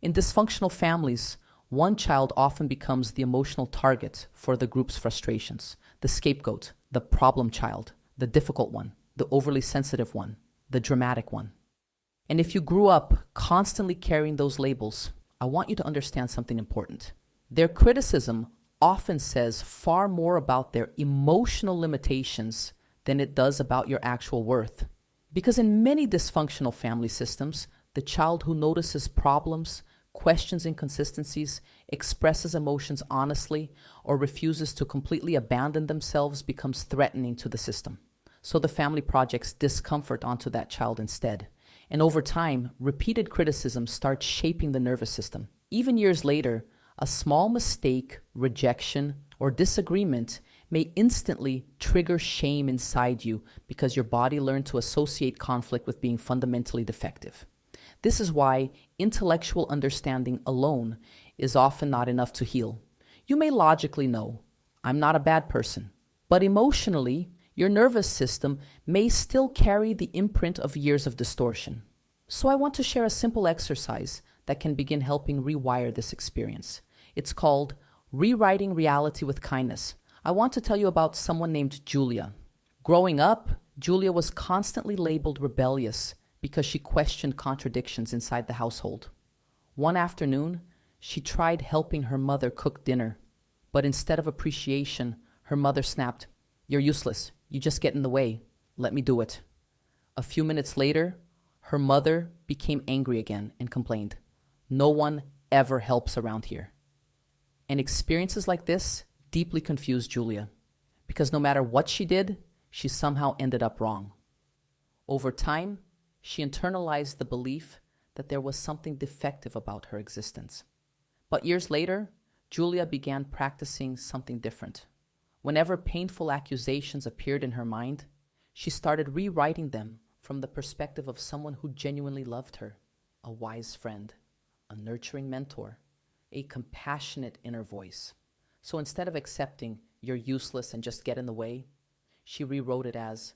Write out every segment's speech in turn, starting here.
In dysfunctional families, one child often becomes the emotional target for the group's frustrations, the scapegoat, the problem child, the difficult one, the overly sensitive one, the dramatic one. And if you grew up constantly carrying those labels, I want you to understand something important. Their criticism often says far more about their emotional limitations than it does about your actual worth. Because in many dysfunctional family systems, the child who notices problems, questions inconsistencies, expresses emotions honestly, or refuses to completely abandon themselves becomes threatening to the system. So the family projects discomfort onto that child instead. And over time, repeated criticism starts shaping the nervous system. Even years later, a small mistake, rejection, or disagreement may instantly trigger shame inside you because your body learned to associate conflict with being fundamentally defective. This is why intellectual understanding alone is often not enough to heal. You may logically know, I'm not a bad person, but emotionally, your nervous system may still carry the imprint of years of distortion. So I want to share a simple exercise that can begin helping rewire this experience. It's called Rewriting Reality with Kindness. I want to tell you about someone named Julia. Growing up, Julia was constantly labeled rebellious because she questioned contradictions inside the household. One afternoon, she tried helping her mother cook dinner, but instead of appreciation, her mother snapped, "You're useless. You just get in the way. Let me do it." A few minutes later, her mother became angry again and complained, "No one ever helps around here." And experiences like this deeply confused Julia, because no matter what she did, she somehow ended up wrong. Over time, she internalized the belief that there was something defective about her existence. But years later, Julia began practicing something different. Whenever painful accusations appeared in her mind, she started rewriting them from the perspective of someone who genuinely loved her, a wise friend, a nurturing mentor, a compassionate inner voice. So instead of accepting "you're useless and just get in the way," she rewrote it as,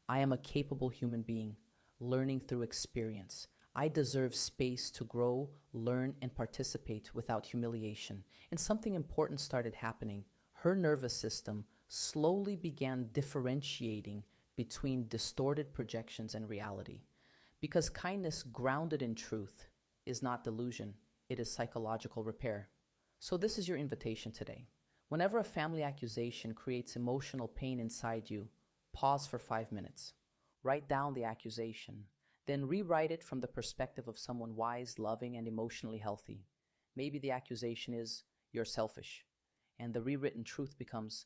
"I am a capable human being, learning through experience. I deserve space to grow, learn, and participate without humiliation." And something important started happening. Her nervous system slowly began differentiating between distorted projections and reality. Because kindness grounded in truth is not delusion, it is psychological repair. So this is your invitation today. Whenever a family accusation creates emotional pain inside you, pause for 5 minutes. Write down the accusation, then rewrite it from the perspective of someone wise, loving, and emotionally healthy. Maybe the accusation is, "You're selfish." And the rewritten truth becomes,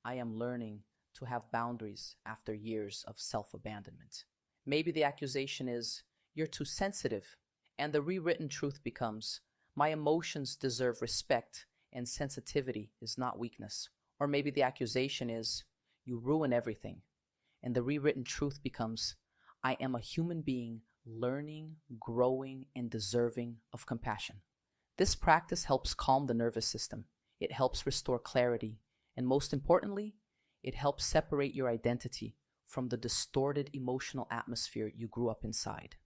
"I am learning to have boundaries after years of self-abandonment." Maybe the accusation is, "You're too sensitive." And the rewritten truth becomes, "My emotions deserve respect, and sensitivity is not weakness." Or maybe the accusation is, "You ruin everything." And the rewritten truth becomes, "I am a human being learning, growing, and deserving of compassion." This practice helps calm the nervous system. It helps restore clarity. And most importantly, it helps separate your identity from the distorted emotional atmosphere you grew up inside.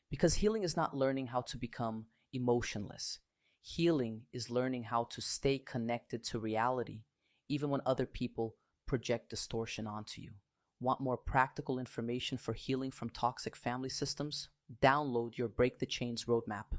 Because healing is not learning how to become emotionless. Healing is learning how to stay connected to reality, even when other people project distortion onto you. Want more practical information for healing from toxic family systems? Download your Break the Chains roadmap.